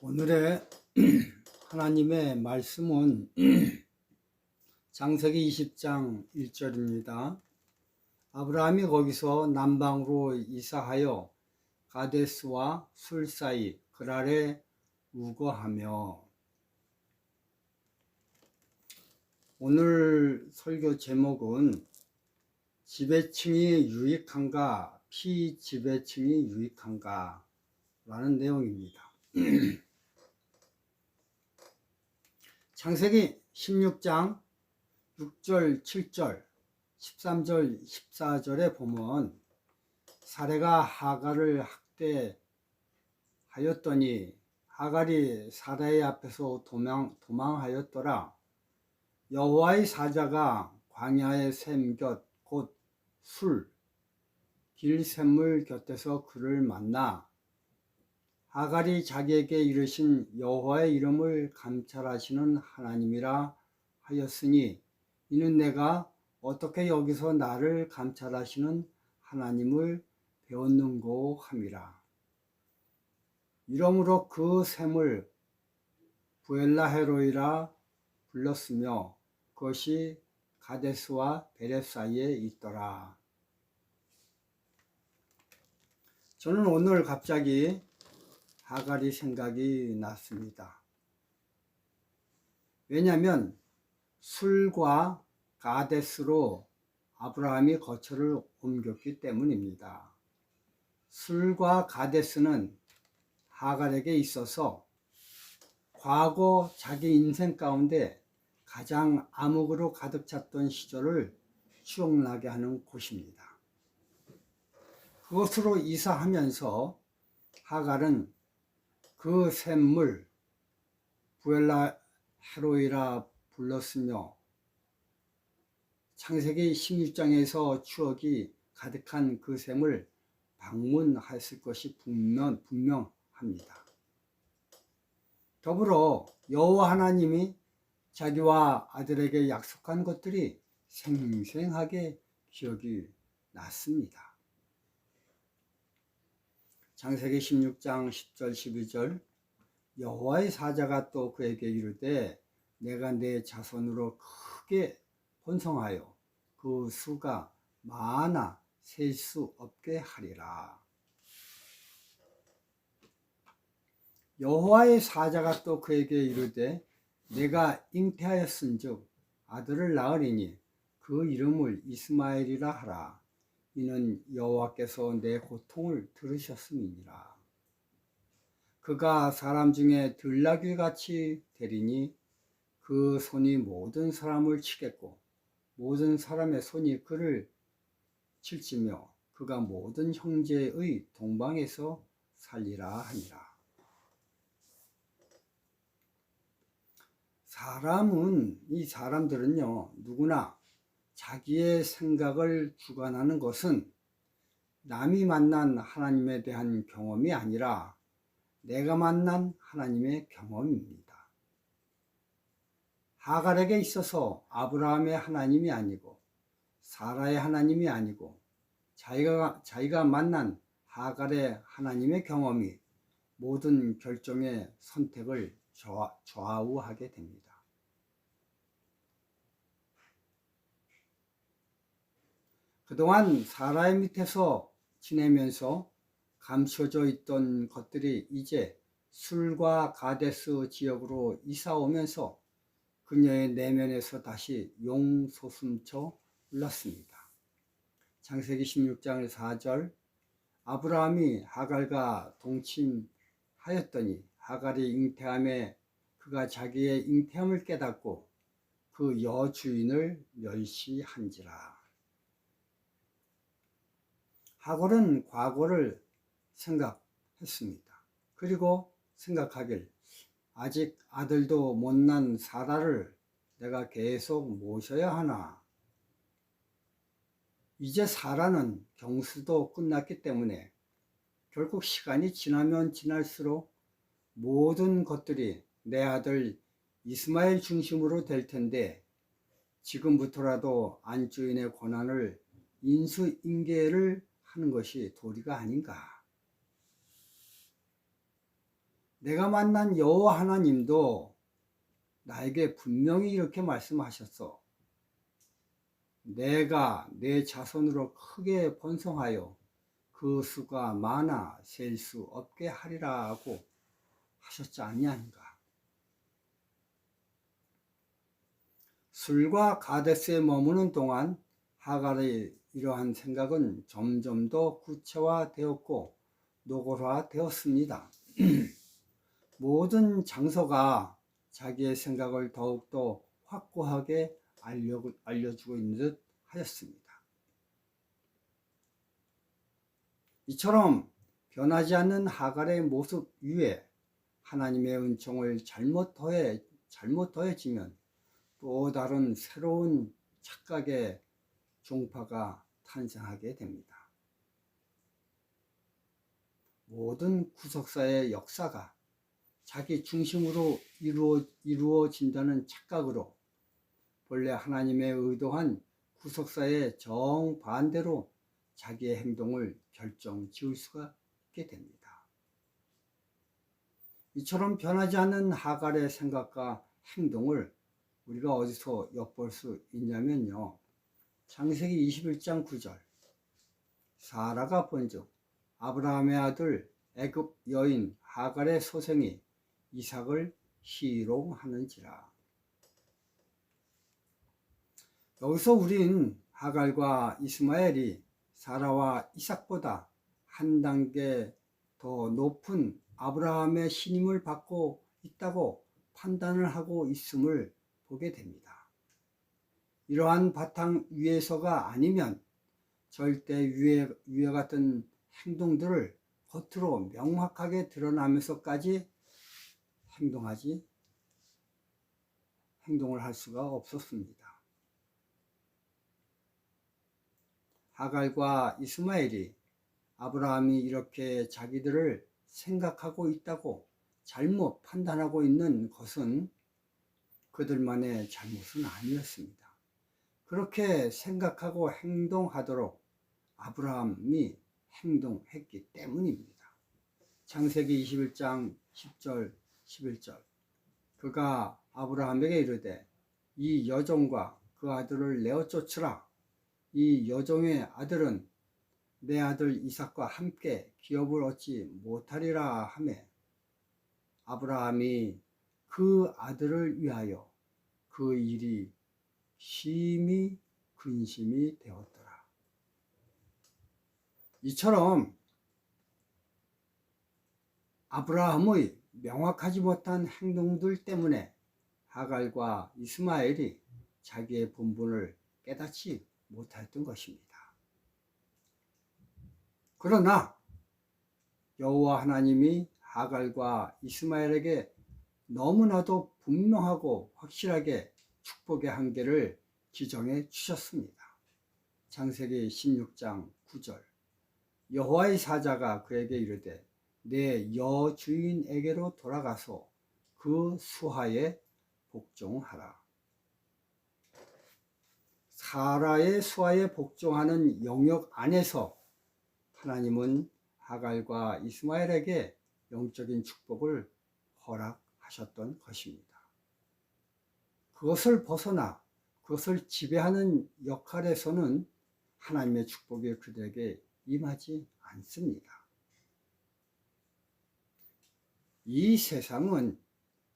오늘의 하나님의 말씀은 창세기 20장 1절입니다. 아브라함이 거기서 남방으로 이사하여 가데스와 술 사이 그랄에 우거하며. 오늘 설교 제목은 지배층이 유익한가 피지배층이 유익한가 라는 내용입니다. 창세기 16장 6절, 7절, 13절, 14절에 보면 사레가 하갈을 학대하였더니 하갈이 사라의 앞에서 도망하였더라. 여호와의 사자가 광야의 샘 곁 곧 술, 길 샘물 곁에서 그를 만나 하갈이 자기에게 이르신 여호와의 이름을 감찰하시는 하나님이라 하였으니 이는 내가 어떻게 여기서 나를 감찰하시는 하나님을 배웠는고 함이라. 이러므로 그 샘을 부엘라헤로이라 불렀으며 그것이 가데스와 베레 사이에 있더라. 저는 오늘 갑자기 하갈이 생각이 났습니다. 왜냐하면 술과 가데스로 아브라함이 거처를 옮겼기 때문입니다. 술과 가데스는 하갈에게 있어서 과거 자기 인생 가운데 가장 암흑으로 가득 찼던 시절을 추억나게 하는 곳입니다. 그곳으로 이사하면서 하갈은 그 샘물 부엘라헤로이라 불렀으며 창세기 16장에서 추억이 가득한 그 샘을 방문했을 것이 분명합니다. 더불어 여호와 하나님이 자기와 아들에게 약속한 것들이 생생하게 기억이 났습니다. 창세기 16장 10절 12절 여호와의 사자가 또 그에게 이르되 내가 내 자손으로 크게 번성하여 그 수가 많아 셀 수 없게 하리라. 여호와의 사자가 또 그에게 이르되 내가 잉태하였은즉 아들을 낳으리니 그 이름을 이스마엘이라 하라. 이는 여호와께서 내 고통을 들으셨음이니라. 그가 사람 중에 들나귀같이 되리니 그 손이 모든 사람을 치겠고 모든 사람의 손이 그를 칠지며 그가 모든 형제의 동방에서 살리라 하니라. 이 사람들은요 누구나 자기의 생각을 주관하는 것은 남이 만난 하나님에 대한 경험이 아니라 내가 만난 하나님의 경험입니다. 하갈에게 있어서 아브라함의 하나님이 아니고 사라의 하나님이 아니고 자기가 만난 하갈의 하나님의 경험이 모든 결정의 선택을 좌우하게 됩니다. 그동안 사라의 밑에서 지내면서 감춰져 있던 것들이 이제 술과 가데스 지역으로 이사 오면서 그녀의 내면에서 다시 용솟음쳐 올랐습니다. 창세기 16장 4절 아브라함이 하갈과 동침하였더니 하갈이 잉태함에 그가 자기의 잉태함을 깨닫고 그 여주인을 멸시한지라. 하갈은 과거를 생각했습니다. 그리고 생각하길 아직 아들도 못난 사라를 내가 계속 모셔야 하나. 이제 사라는 경수도 끝났기 때문에 결국 시간이 지나면 지날수록 모든 것들이 내 아들 이스마엘 중심으로 될 텐데 지금부터라도 안주인의 권한을 인수인계를 하는 것이 도리가 아닌가. 내가 만난 여호와 하나님도 나에게 분명히 이렇게 말씀하셨어. 내가 내 자손으로 크게 번성하여 그 수가 많아 셀 수 없게 하리라고 하셨지 아니한가. 술과 가데스에 머무는 동안 하갈의 이러한 생각은 점점 더 구체화되었고 노골화되었습니다. 모든 장소가 자기의 생각을 더욱더 확고하게 알려주고 있는 듯 하였습니다. 이처럼 변하지 않는 하갈의 모습 위에 하나님의 은총을 잘못 더해지면 또 다른 새로운 착각의 종파가 탄생하게 됩니다. 모든 구속사의 역사가 자기 중심으로 이루어진다는 착각으로 본래 하나님의 의도한 구속사의 정반대로 자기의 행동을 결정 지을 수가 있게 됩니다. 이처럼 변하지 않는 하갈의 생각과 행동을 우리가 어디서 엿볼 수 있냐면요. 창세기 21장 9절. 사라가 본즉 아브라함의 아들 애굽 여인 하갈의 소생이 이삭을 희롱하는지라. 여기서 우린 하갈과 이스마엘이 사라와 이삭보다 한 단계 더 높은 아브라함의 신임을 받고 있다고 판단을 하고 있음을 보게 됩니다. 이러한 바탕 위에서가 아니면 절대 위에 같은 행동들을 겉으로 명확하게 드러나면서까지 행동을 할 수가 없었습니다. 하갈과 이스마엘이 아브라함이 이렇게 자기들을 생각하고 있다고 잘못 판단하고 있는 것은 그들만의 잘못은 아니었습니다. 그렇게 생각하고 행동하도록 아브라함이 행동했기 때문입니다. 창세기 21장 10절 11절. 그가 아브라함에게 이르되 이 여종과 그 아들을 내어 쫓으라. 이 여종의 아들은 내 아들 이삭과 함께 기업을 얻지 못하리라 하매 아브라함이 그 아들을 위하여 그 일이 심히 근심이 되었더라. 이처럼 아브라함의 명확하지 못한 행동들 때문에 하갈과 이스마엘이 자기의 본분을 깨닫지 못했던 것입니다. 그러나 여호와 하나님이 하갈과 이스마엘에게 너무나도 분명하고 확실하게 축복의 한계를 지정해 주셨습니다. 창세기 16장 9절. 여호와의 사자가 그에게 이르되 내 여주인에게로 돌아가서 그 수하에 복종하라. 사라의 수하에 복종하는 영역 안에서 하나님은 하갈과 이스마엘에게 영적인 축복을 허락하셨던 것입니다. 그것을 벗어나 그것을 지배하는 역할에서는 하나님의 축복이 그들에게 임하지 않습니다. 이 세상은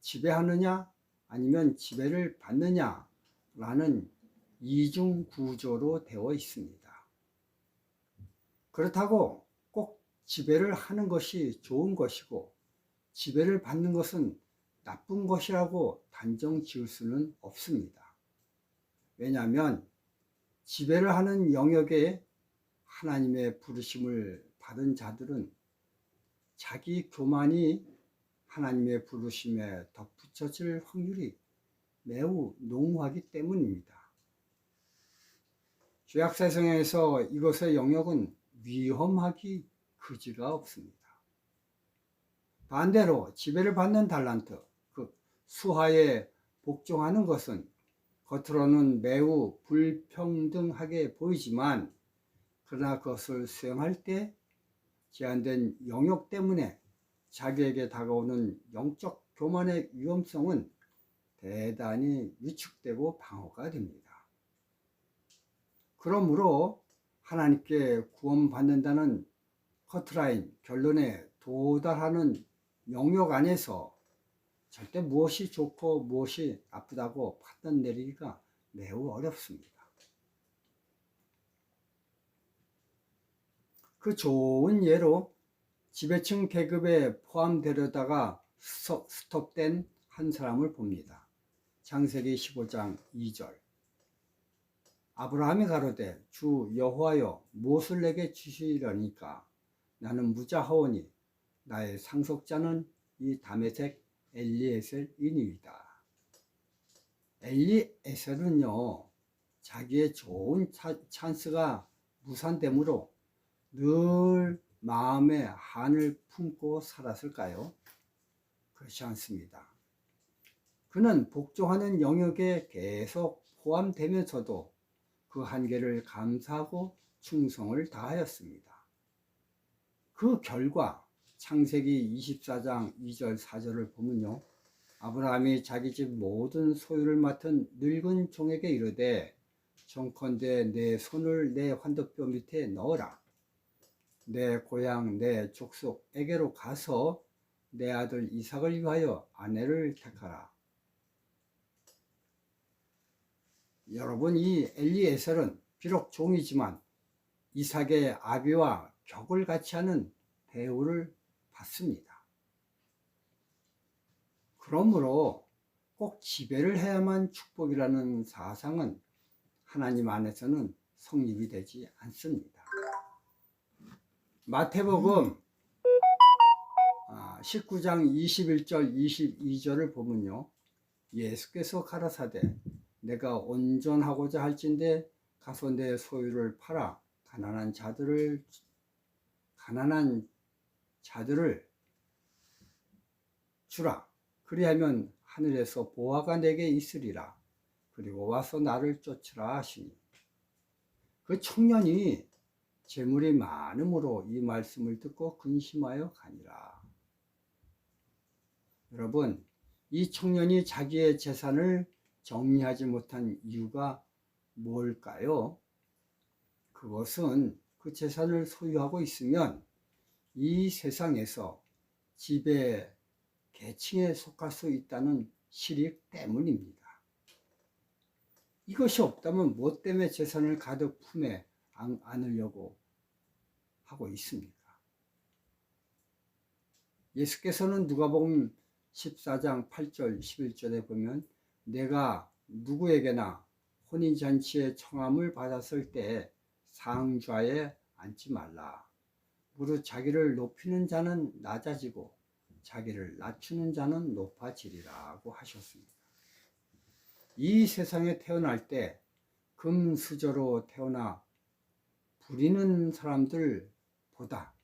지배하느냐 아니면 지배를 받느냐라는 이중 구조로 되어 있습니다. 그렇다고 꼭 지배를 하는 것이 좋은 것이고 지배를 받는 것은 나쁜 것이라고 단정 지을 수는 없습니다. 왜냐하면 지배를 하는 영역에 하나님의 부르심을 받은 자들은 자기 교만이 하나님의 부르심에 덧붙여질 확률이 매우 농후하기 때문입니다. 죄악세상에서 이것의 영역은 위험하기 그지가 없습니다. 반대로 지배를 받는 달란트, 그 수하에 복종하는 것은 겉으로는 매우 불평등하게 보이지만 그러나 그것을 수행할 때 제한된 영역 때문에 자기에게 다가오는 영적 교만의 위험성은 대단히 위축되고 방어가 됩니다. 그러므로 하나님께 구원받는다는 커트라인 결론에 도달하는 영역 안에서 절대 무엇이 좋고 무엇이 나쁘다고 판단 내리기가 매우 어렵습니다. 그 좋은 예로 지배층 계급에 포함되려다가 스톱된 한 사람을 봅니다. 창세기 15장 2절. 아브라함이 가로되 주 여호와여 무엇을 내게 주시려니까 나는 무자하오니 나의 상속자는 이 다메섹 엘리에셀이니이다. 엘리에셀은요, 자기의 좋은 찬스가 무산되므로 늘 마음에 한을 품고 살았을까요? 그렇지 않습니다. 그는 복종하는 영역에 계속 포함되면서도 그 한계를 감수하고 충성을 다하였습니다. 그 결과 창세기 24장 2절 4절을 보면요, 아브라함이 자기 집 모든 소유를 맡은 늙은 종에게 이르되 정컨대 내 손을 내 환도뼈 밑에 넣어라. 내 고향 내 족속에게로 가서 내 아들 이삭을 위하여 아내를 택하라. 여러분, 이 엘리에셀은 비록 종이지만 이삭의 아비와 격을 같이 하는 대우를 받습니다. 그러므로 꼭 지배를 해야만 축복이라는 사상은 하나님 안에서는 성립이 되지 않습니다. 마태복음 19장 21절 22절을 보면요, 예수께서 가라사대 내가 온전하고자 할진대 가서 내 소유를 팔아 가난한 자들을 주라. 그리하면 하늘에서 보화가 내게 있으리라. 그리고 와서 나를 쫓으라 하시니, 그 청년이 재물이 많음으로 이 말씀을 듣고 근심하여 가니라. 여러분, 이 청년이 자기의 재산을 정리하지 못한 이유가 뭘까요? 그것은 그 재산을 소유하고 있으면 이 세상에서 지배 계층에 속할 수 있다는 실익 때문입니다. 이것이 없다면 뭐 때문에 재산을 가득 품에 안으려고 하고 있습니까? 예수께서는 누가복음 14장 8절 11절에 보면 내가 누구에게나 혼인잔치의 청함을 받았을 때 상좌에 앉지 말라. 무릇 자기를 높이는 자는 낮아지고 자기를 낮추는 자는 높아지리라고 하셨습니다. 이 세상에 태어날 때 금수저로 태어나 부리는 사람들보다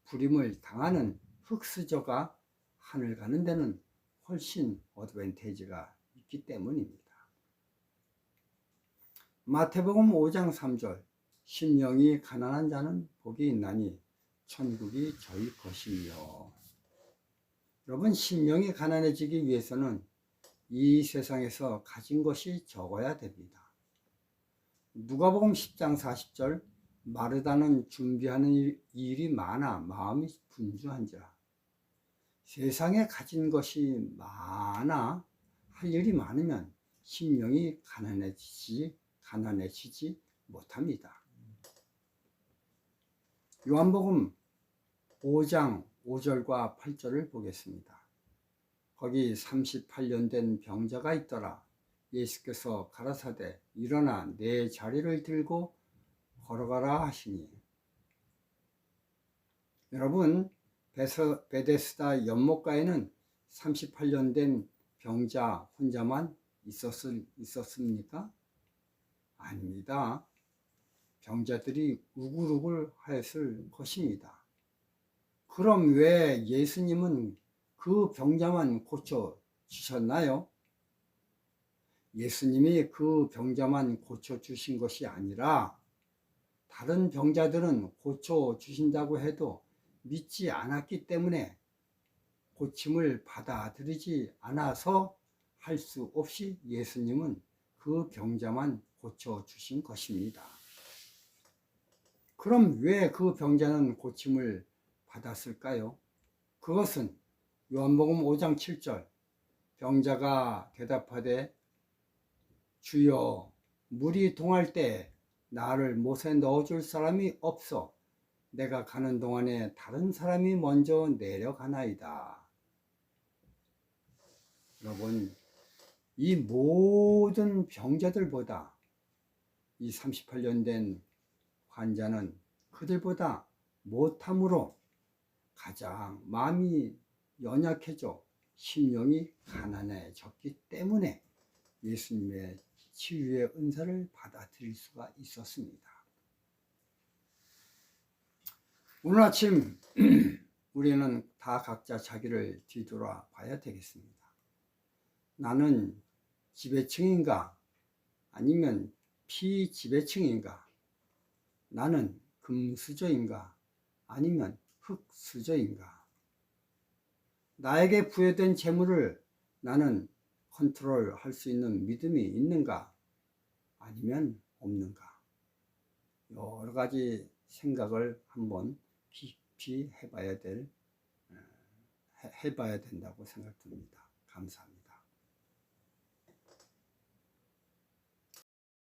부림을 당하는 흙수저가 하늘 가는 데는 훨씬 어드밴티지가 있기 때문입니다. 마태복음 5장 3절 심령이 가난한 자는 복이 있나니 천국이 저희 것이며. 여러분, 심령이 가난해지기 위해서는 이 세상에서 가진 것이 적어야 됩니다. 누가복음 10장 40절 마르다는 준비하는 일이 많아 마음이 분주한지라. 세상에 가진 것이 많아 할 일이 많으면 심령이 가난해지지 못합니다. 요한복음 5장 5절과 8절을 보겠습니다. 거기 38년 된 병자가 있더라. 예수께서 가라사대 일어나 내 자리를 들고 걸어가라 하시니. 여러분, 베데스다 연못가에는 38년 된 병자 혼자만 있었습니까? 아닙니다. 병자들이 우글우글 하였을 것입니다. 그럼 왜 예수님은 그 병자만 고쳐 주셨나요? 예수님이 그 병자만 고쳐 주신 것이 아니라 다른 병자들은 고쳐 주신다고 해도 믿지 않았기 때문에 고침을 받아들이지 않아서 할 수 없이 예수님은 그 병자만 고쳐주신 것입니다. 그럼 왜 그 병자는 고침을 받았을까요? 그것은 요한복음 5장 7절 병자가 대답하되 주여 물이 동할 때 나를 못에 넣어줄 사람이 없어 내가 가는 동안에 다른 사람이 먼저 내려가나이다. 여러분, 이 모든 병자들보다 이 38년 된 환자는 그들보다 못함으로 가장 마음이 연약해져 심령이 가난해졌기 때문에 예수님의 치유의 은사를 받아들일 수가 있었습니다. 오늘 아침 우리는 다 각자 자기를 뒤돌아 봐야 되겠습니다. 나는 지배층인가 아니면 피지배층인가? 나는 금수저인가 아니면 흙수저인가? 나에게 부여된 재물을 나는 컨트롤할 수 있는 믿음이 있는가 아니면 없는가? 여러 가지 생각을 한번 깊이 해봐야 된다고 생각됩니다. 감사합니다.